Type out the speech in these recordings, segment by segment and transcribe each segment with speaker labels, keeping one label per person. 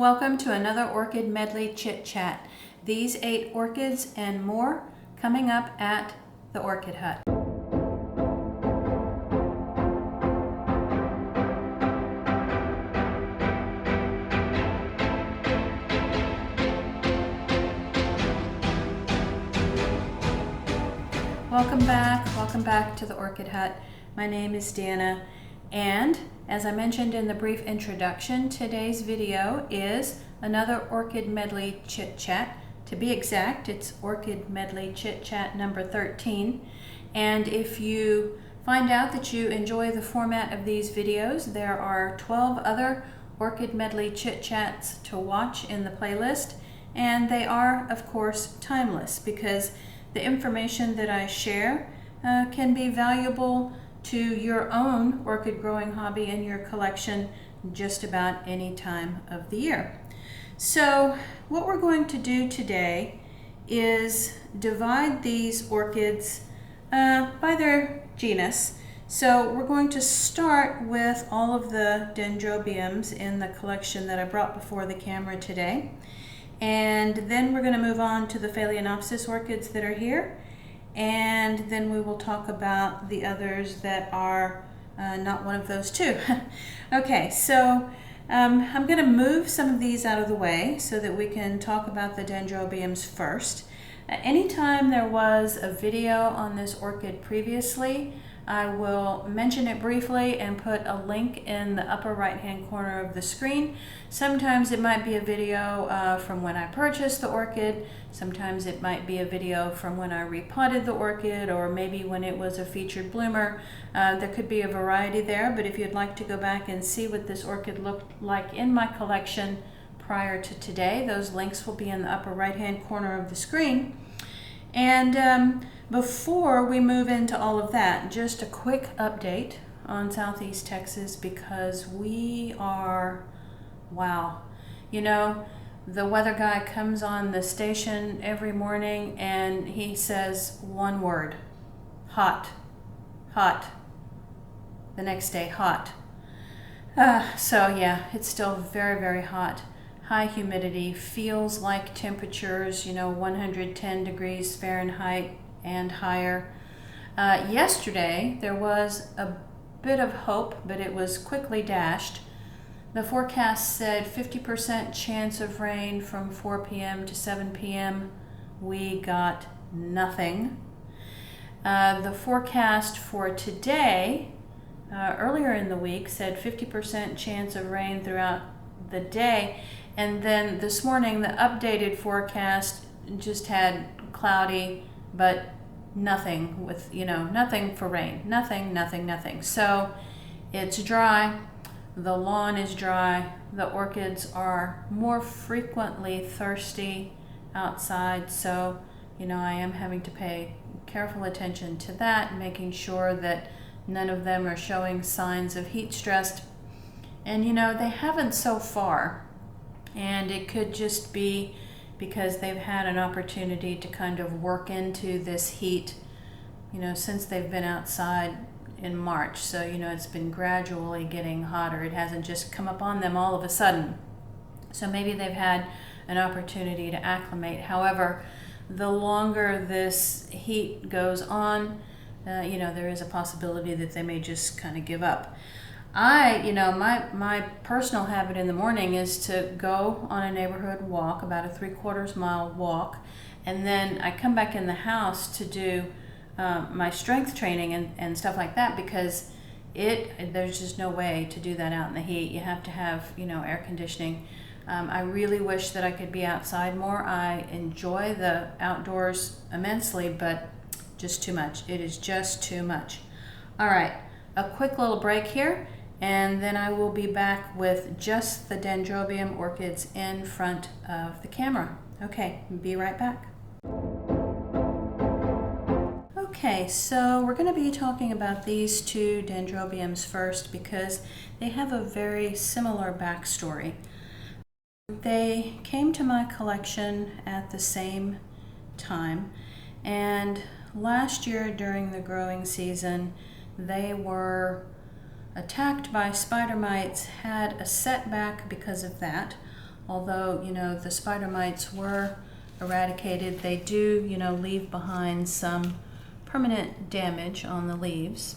Speaker 1: Welcome to another Orchid Medley Chit Chat. These 8 orchids and more coming up at the Orchid Hut. Welcome back to the Orchid Hut. My name is Dana, and as I mentioned in the brief introduction, today's video is another Orchid Medley Chit Chat. To be exact, it's Orchid Medley Chit Chat number 13. And if you find out that you enjoy the format of these videos, there are 12 other Orchid Medley Chit Chats to watch in the playlist, and they are, of course, timeless because the information that I share can be valuable to your own orchid growing hobby and your collection just about any time of the year. So what we're going to do today is divide these orchids by their genus. So we're going to start with all of the Dendrobiums in the collection that I brought before the camera today. And then we're going to move on to the Phalaenopsis orchids that are here. And then we will talk about the others that are not one of those two. Okay, so I'm going to move some of these out of the way so that we can talk about the Dendrobiums first. Anytime there was a video on this orchid previously, I will mention it briefly and put a link in the upper right hand corner of the screen. Sometimes it might be a video from when I purchased the orchid, sometimes it might be a video from when I repotted the orchid, or maybe when it was a featured bloomer. There could be a variety there, but if you'd like to go back and see what this orchid looked like in my collection prior to today, those links will be in the upper right hand corner of the screen. And before we move into all of that, just a quick update on Southeast Texas, because we are, wow, you know, the weather guy comes on the station every morning and he says one word: hot, hot. The next day, hot. So yeah, it's still very, very hot. High humidity, feels like temperatures, 110 degrees Fahrenheit and higher. Yesterday, there was a bit of hope, but it was quickly dashed. The forecast said 50% chance of rain from 4 p.m. to 7 p.m. We got nothing. The forecast for today, earlier in the week, said 50% chance of rain throughout the day. And then this morning, the updated forecast just had cloudy, but nothing with, nothing for rain. Nothing. So it's dry. The lawn is dry. The orchids are more frequently thirsty outside. So, I am having to pay careful attention to that, making sure that none of them are showing signs of heat stress. And, they haven't so far. And it could just be because they've had an opportunity to kind of work into this heat, since they've been outside in March. So, it's been gradually getting hotter. It hasn't just come upon them all of a sudden. So maybe they've had an opportunity to acclimate. However, the longer this heat goes on, there is a possibility that they may just kind of give up. My personal habit in the morning is to go on a neighborhood walk, about a 3/4 mile walk, and then I come back in the house to do my strength training and stuff like that, because there's just no way to do that out in the heat. You have to have, air conditioning. I really wish that I could be outside more. I enjoy the outdoors immensely, but just too much. It is just too much. All right, a quick little break here, and then I will be back with just the Dendrobium orchids in front of the camera. Okay, be right back. Okay, so we're going to be talking about these 2 Dendrobiums first because they have a very similar backstory. They came to my collection at the same time, and last year during the growing season, they were attacked by spider mites, had a setback because of that, although, you know, the spider mites were eradicated, they do, you know, leave behind some permanent damage on the leaves.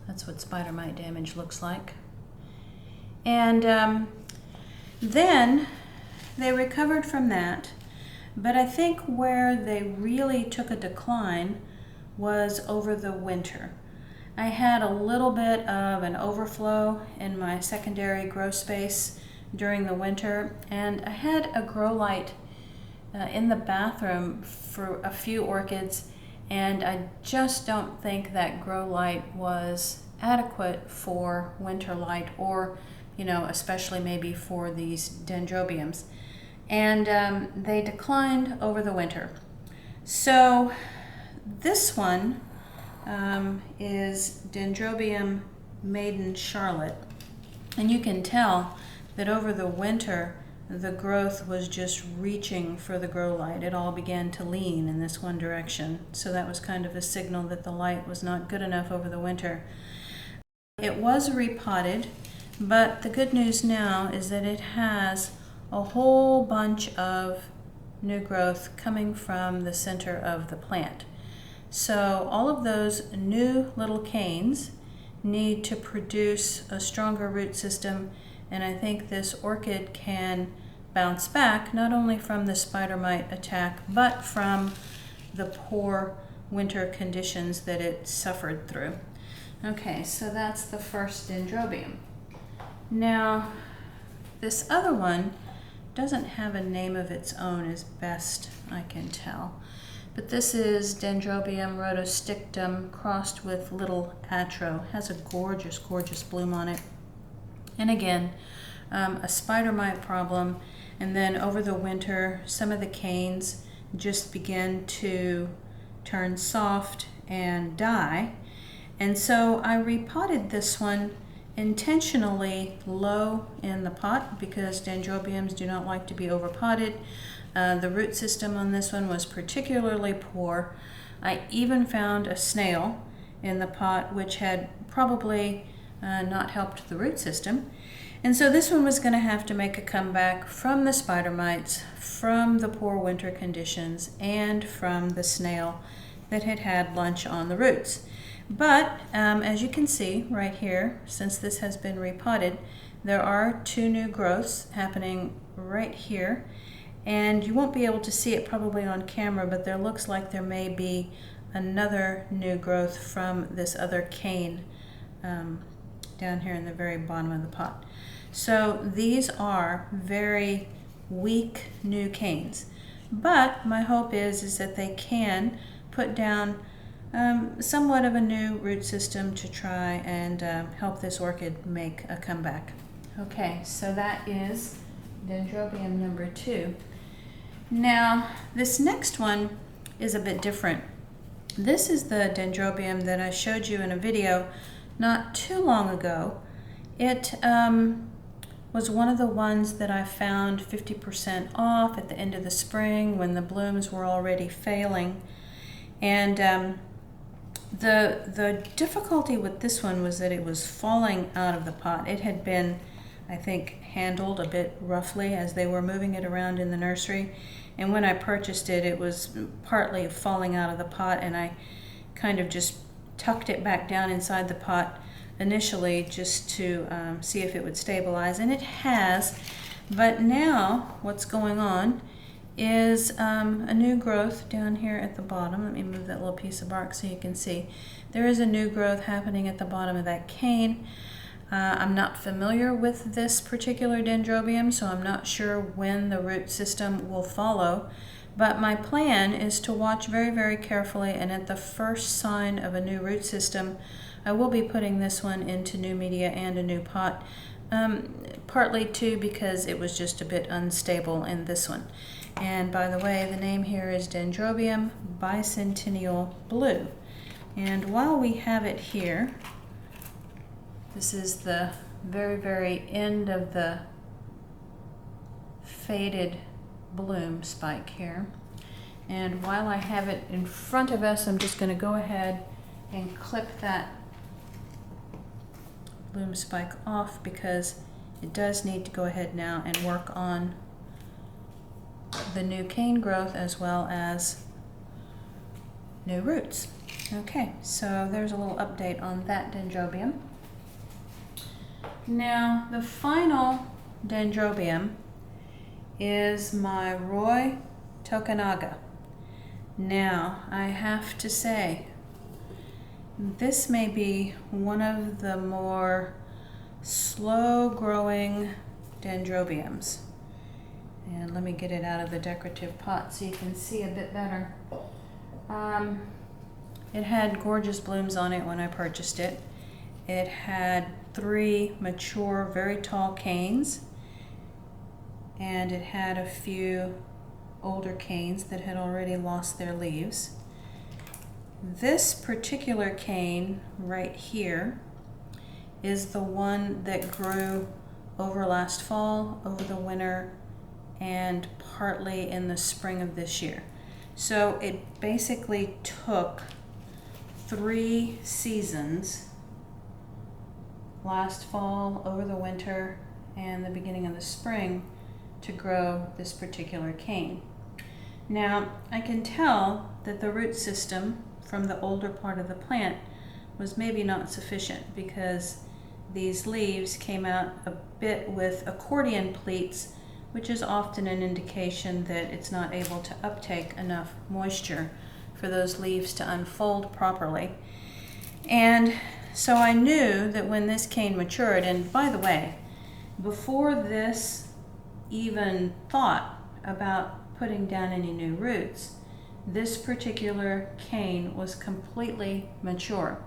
Speaker 1: That's what spider mite damage looks like. And then they recovered from that, but I think where they really took a decline was over the winter. I had a little bit of an overflow in my secondary grow space during the winter, and I had a grow light in the bathroom for a few orchids, and I just don't think that grow light was adequate for winter light, or, you know, especially maybe for these Dendrobiums. And they declined over the winter. So this one is Dendrobium Maiden Charlotte, and you can tell that over the winter the growth was just reaching for the grow light. It all began to lean in this one direction, so that was kind of a signal that the light was not good enough over the winter. It was repotted, but the good news now is that it has a whole bunch of new growth coming from the center of the plant. So all of those new little canes need to produce a stronger root system, and I think this orchid can bounce back not only from the spider mite attack, but from the poor winter conditions that it suffered through. Okay, so that's the first Dendrobium. Now, this other one doesn't have a name of its own as best I can tell, but this is Dendrobium rotostictum crossed with little atro. It has a gorgeous, gorgeous bloom on it. And again, a spider mite problem, and then over the winter some of the canes just begin to turn soft and die. And so I repotted this one intentionally low in the pot because Dendrobiums do not like to be overpotted. The root system on this one was particularly poor. I even found a snail in the pot, which had probably not helped the root system. And so this one was going to have to make a comeback from the spider mites, from the poor winter conditions, and from the snail that had had lunch on the roots. But as you can see right here, since this has been repotted, there are two new growths happening right here. And you won't be able to see it probably on camera, but there looks like there may be another new growth from this other cane down here in the very bottom of the pot. So these are very weak new canes. But my hope is that they can put down somewhat of a new root system to try and help this orchid make a comeback. Okay, so that is Dendrobium number 2. Now, this next one is a bit different. This is the Dendrobium that I showed you in a video not too long ago. It was one of the ones that I found 50% off at the end of the spring when the blooms were already failing. And the difficulty with this one was that it was falling out of the pot. It had been, I think, handled a bit roughly as they were moving it around in the nursery. And when I purchased it, it was partly falling out of the pot, and I kind of just tucked it back down inside the pot initially just to see if it would stabilize, and it has. But now what's going on is a new growth down here at the bottom. Let me move that little piece of bark so you can see. There is a new growth happening at the bottom of that cane. I'm not familiar with this particular Dendrobium, so I'm not sure when the root system will follow, but my plan is to watch very, very carefully, and at the first sign of a new root system, I will be putting this one into new media and a new pot, partly too because it was just a bit unstable in this one. And by the way, the name here is Dendrobium bicentennial blue. And while we have it here, this is the very, very end of the faded bloom spike here. And while I have it in front of us, I'm just going to go ahead and clip that bloom spike off because it does need to go ahead now and work on the new cane growth as well as new roots. Okay, so there's a little update on that Dendrobium. Now, the final Dendrobium is my Roy Tokunaga. Now, I have to say, this may be one of the more slow-growing Dendrobiums. And let me get it out of the decorative pot so you can see a bit better. It had gorgeous blooms on it when I purchased it. It had 3 mature, very tall canes, and it had a few older canes that had already lost their leaves. This particular cane right here is the one that grew over last fall, over the winter, and partly in the spring of this year. So it basically took 3 seasons, last fall, over the winter, and the beginning of the spring, to grow this particular cane. Now, I can tell that the root system from the older part of the plant was maybe not sufficient, because these leaves came out a bit with accordion pleats, which is often an indication that it's not able to uptake enough moisture for those leaves to unfold properly. And so I knew that when this cane matured, and by the way, before this even thought about putting down any new roots, this particular cane was completely mature.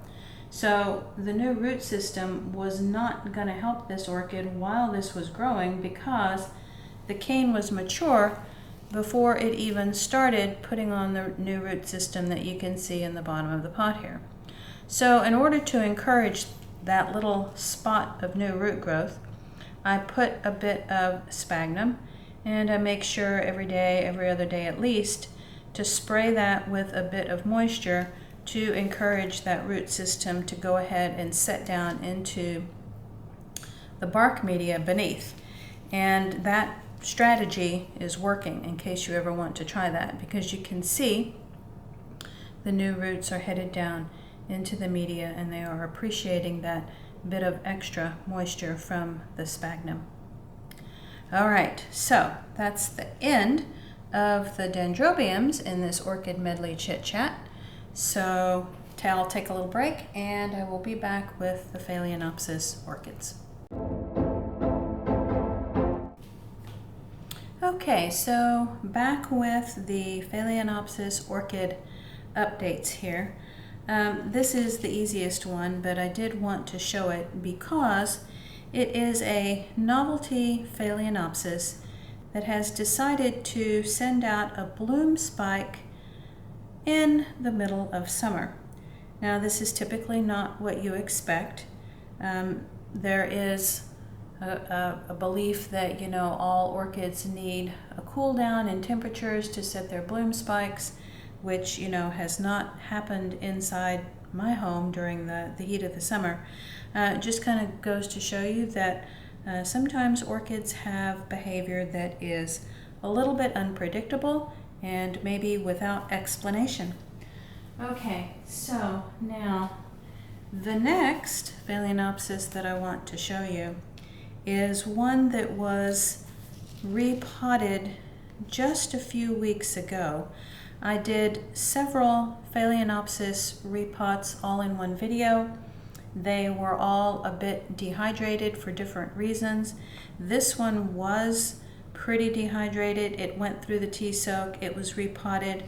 Speaker 1: So the new root system was not going to help this orchid while this was growing, because the cane was mature before it even started putting on the new root system that you can see in the bottom of the pot here. So in order to encourage that little spot of new root growth, I put a bit of sphagnum, and I make sure every day, every other day at least, to spray that with a bit of moisture to encourage that root system to go ahead and set down into the bark media beneath. And that strategy is working, in case you ever want to try that, because you can see the new roots are headed down into the media, and they are appreciating that bit of extra moisture from the sphagnum. All right, so that's the end of the Dendrobiums in this Orchid Medley Chit Chat. So I'll take a little break, and I will be back with the Phalaenopsis orchids. Okay, so back with the Phalaenopsis orchid updates here. This is the easiest one, but I did want to show it because it is a novelty Phalaenopsis that has decided to send out a bloom spike in the middle of summer. Now, this is typically not what you expect. There is a belief that, all orchids need a cool down in temperatures to set their bloom spikes, which, has not happened inside my home during the heat of the summer. It just kind of goes to show you that sometimes orchids have behavior that is a little bit unpredictable and maybe without explanation. Okay, so now the next Phalaenopsis that I want to show you is one that was repotted just a few weeks ago. I did several Phalaenopsis repots all in one video. They were all a bit dehydrated for different reasons. This one was pretty dehydrated. It went through the tea soak. It was repotted,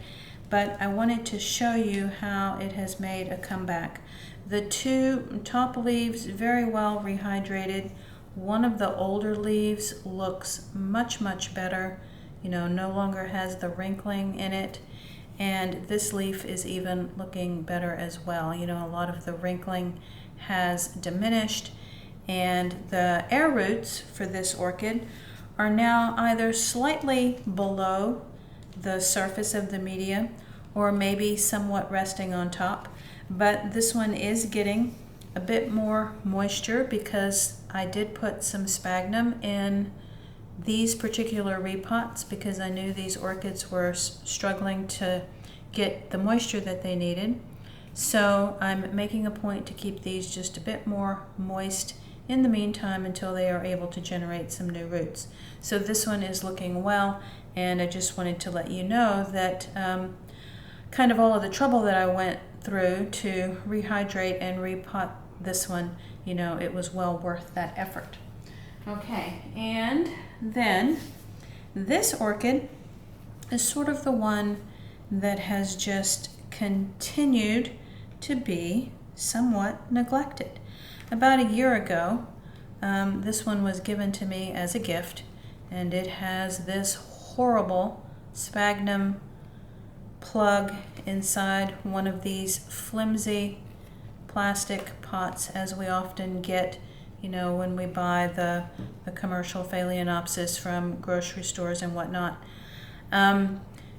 Speaker 1: but I wanted to show you how it has made a comeback. The 2 top leaves very well rehydrated. One of the older leaves looks much, much better. No longer has the wrinkling in it. And this leaf is even looking better as well. A lot of the wrinkling has diminished, and the air roots for this orchid are now either slightly below the surface of the media or maybe somewhat resting on top. But this one is getting a bit more moisture because I did put some sphagnum in these particular repots because I knew these orchids were struggling to get the moisture that they needed. So I'm making a point to keep these just a bit more moist in the meantime until they are able to generate some new roots. So this one is looking well, and I just wanted to let you know that kind of all of the trouble that I went through to rehydrate and repot this one, you know, it was well worth that effort. Okay, and then this orchid is sort of the one that has just continued to be somewhat neglected. About a year ago, this one was given to me as a gift, and it has this horrible sphagnum plug inside one of these flimsy plastic pots, as we often get, you know, when we buy the commercial Phalaenopsis from grocery stores and whatnot.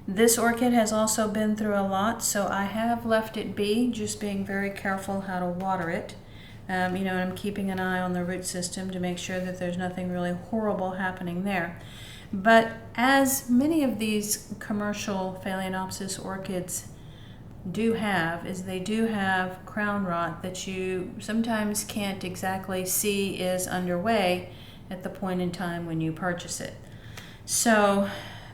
Speaker 1: This orchid has also been through a lot, so I have left it be, just being very careful how to water it. You know, and I'm keeping an eye on the root system to make sure that there's nothing really horrible happening there. But as many of these commercial Phalaenopsis orchids do have, is they do have crown rot that you sometimes can't exactly see is underway at the point in time when you purchase it. So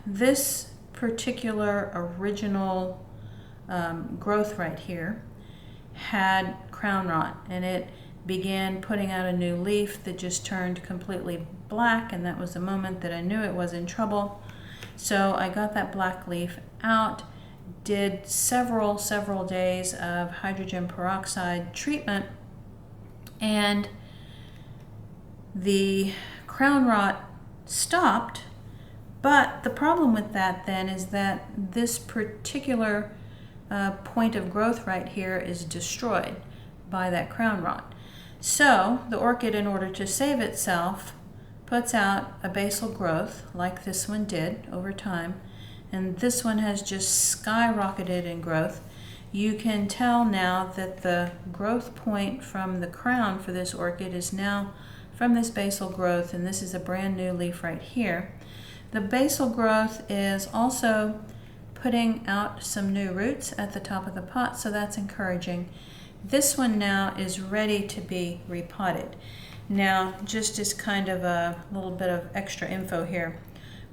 Speaker 1: this particular original growth right here had crown rot, and it began putting out a new leaf that just turned completely black, and that was the moment that I knew it was in trouble. So I got that black leaf out, did several days of hydrogen peroxide treatment, and the crown rot stopped. But the problem with that then is that this particular point of growth right here is destroyed by that crown rot. So the orchid, in order to save itself, puts out a basal growth like this one did over time, and this one has just skyrocketed in growth. You can tell now that the growth point from the crown for this orchid is now from this basal growth, and this is a brand new leaf right here. The basal growth is also putting out some new roots at the top of the pot, so that's encouraging. This one now is ready to be repotted. Now, just as kind of a little bit of extra info here,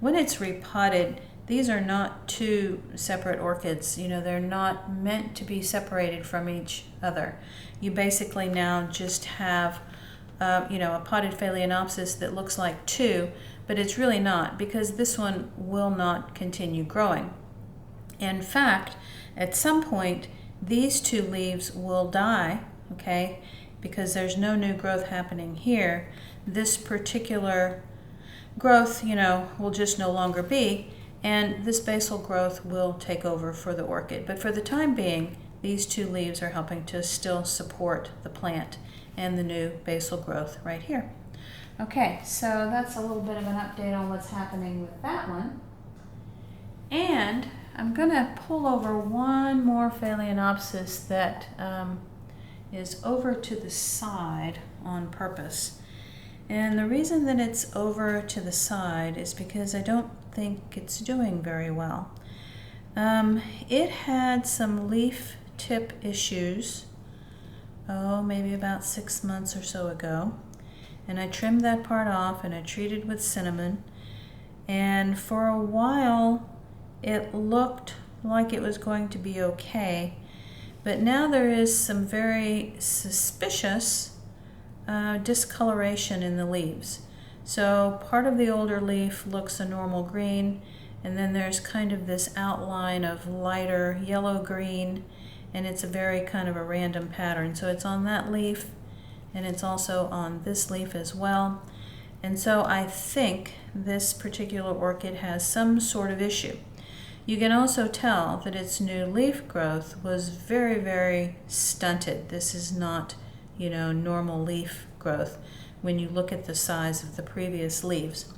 Speaker 1: when it's repotted, these are not two separate orchids. You know, they're not meant to be separated from each other. You basically now just have you know, a potted Phalaenopsis that looks like two, but it's really not, because this one will not continue growing. In fact, at some point, these two leaves will die, okay, because there's no new growth happening here. This particular growth, you know, will just no longer be, and this basal growth will take over for the orchid. But for the time being, these two leaves are helping to still support the plant and the new basal growth right here. Okay, so that's a little bit of an update on what's happening with that one. And I'm going to pull over one more Phalaenopsis that is over to the side on purpose. And the reason that it's over to the side is because I don't think it's doing very well. It had some leaf tip issues, maybe about 6 months or so ago. And I trimmed that part off and I treated with cinnamon. And for a while, it looked like it was going to be okay. But now there is some very suspicious discoloration in the leaves. So part of the older leaf looks a normal green, and then there's kind of this outline of lighter yellow-green, and it's a very kind of a random pattern. So it's on that leaf, and it's also on this leaf as well. And so I think this particular orchid has some sort of issue. You can also tell that its new leaf growth was very, very stunted. This is not, you know, normal leaf growth when you look at the size of the previous leaves.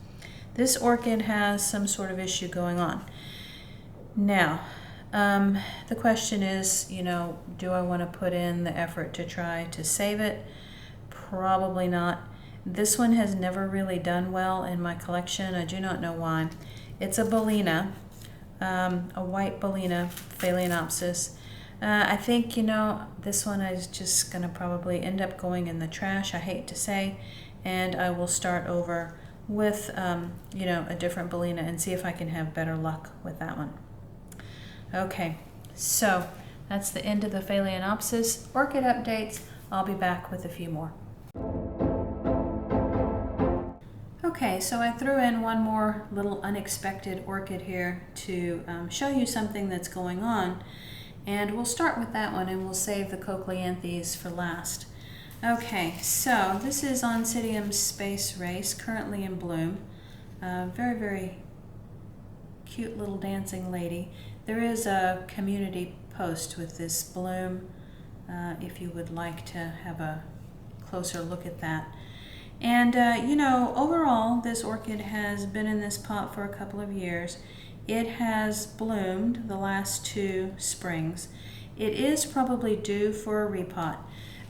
Speaker 1: This orchid has some sort of issue going on. Now, The question is, you know, do I want to put in the effort to try to save it? Probably not. This one has never really done well in my collection. I do not know why. It's a Bellina, a white Bellina, Phalaenopsis. I think, you know, this one is just going to probably end up going in the trash, I hate to say, and I will start over with, you know, a different Bellina and see if I can have better luck with that one. Okay, so that's the end of the Phalaenopsis orchid updates. I'll be back with a few more. Okay, so I threw in one more little unexpected orchid here to show you something that's going on. And we'll start with that one and we'll save the Cochleanthes for last. Okay, so this is Oncidium Space Race, currently in bloom. Very, very cute little dancing lady. There is a community post with this bloom if you would like to have a closer look at that. And you know, overall this orchid has been in this pot for a couple of years. It has bloomed the last 2 springs. It is probably due for a repot.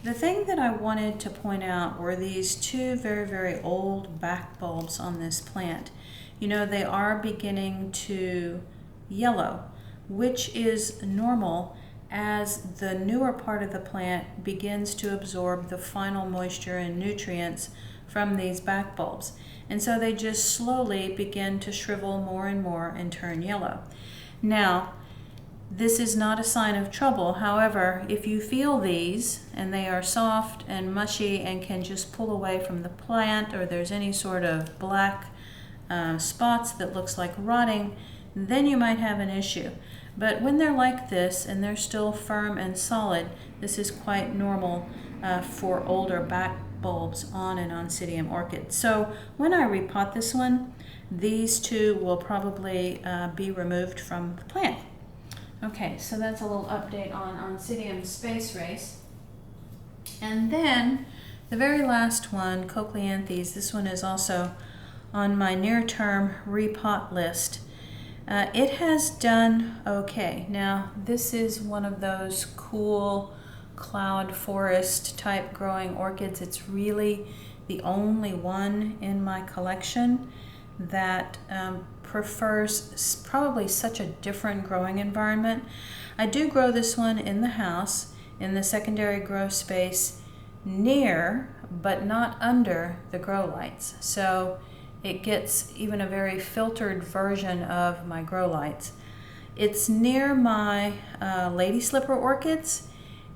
Speaker 1: The thing that I wanted to point out were these 2 very, very old back bulbs on this plant. You know, they are beginning to yellow, which is normal as the newer part of the plant begins to absorb the final moisture and nutrients from these back bulbs. And so they just slowly begin to shrivel more and more and turn yellow. Now, this is not a sign of trouble. However, if you feel these and they are soft and mushy and can just pull away from the plant, or there's any sort of black spots that looks like rotting, then you might have an issue. But when they're like this and they're still firm and solid, this is quite normal for older back bulbs on an Oncidium orchid. So when I repot this one, these 2 will probably be removed from the plant. Okay, so that's a little update on Oncidium Space Race. And then the very last one, Cochleanthes, this one is also on my near-term repot list. It has done okay. Now, this is one of those cool cloud forest type growing orchids. It's really the only one in my collection that prefers probably such a different growing environment. I do grow this one in the house in the secondary grow space near but not under the grow lights, so it gets even a very filtered version of my grow lights. It's near my lady slipper orchids,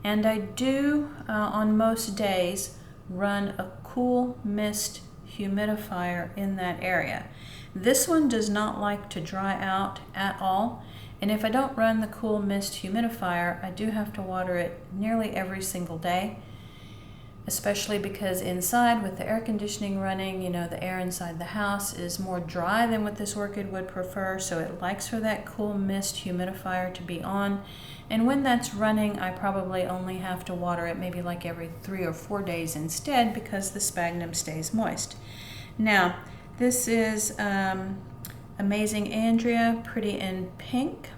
Speaker 1: and I do on most days run a cool mist humidifier in that area. This one does not like to dry out at all, and if I don't run the cool mist humidifier, I do have to water it nearly every single day, especially because inside with the air conditioning running, you know, the air inside the house is more dry than what this orchid would prefer, so it likes for that cool mist humidifier to be on. And when that's running, I probably only have to water it maybe like every 3 or 4 days instead, because the sphagnum stays moist. Now, this is Amazing Andrea, pretty in pink.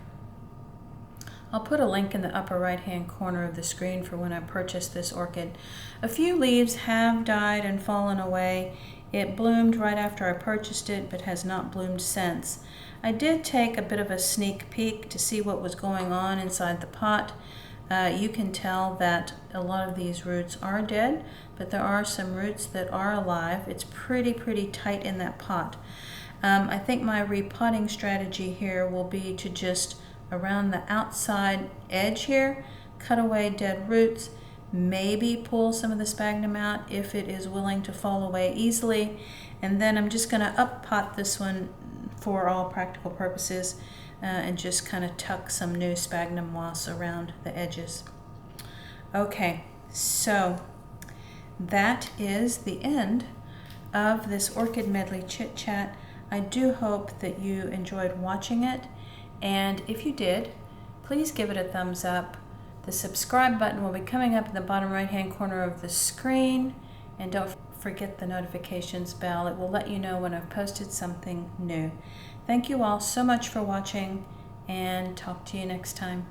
Speaker 1: I'll put a link in the upper right-hand corner of the screen for when I purchased this orchid. A few leaves have died and fallen away. It bloomed right after I purchased it, but has not bloomed since. I did take a bit of a sneak peek to see what was going on inside the pot. You can tell that a lot of these roots are dead, but there are some roots that are alive. It's pretty tight in that pot. I think my repotting strategy here will be to just around the outside edge here, cut away dead roots, maybe pull some of the sphagnum out if it is willing to fall away easily, and then I'm just going to up pot this one for all practical purposes and just kind of tuck some new sphagnum moss around the edges. Okay, so that is the end of this Orchid Medley Chit Chat. I do hope that you enjoyed watching it, and if you did, please give it a thumbs up. The subscribe button will be coming up in the bottom right hand corner of the screen, and don't forget the notifications bell. It will let you know when I've posted something new. Thank you all so much for watching, and talk to you next time.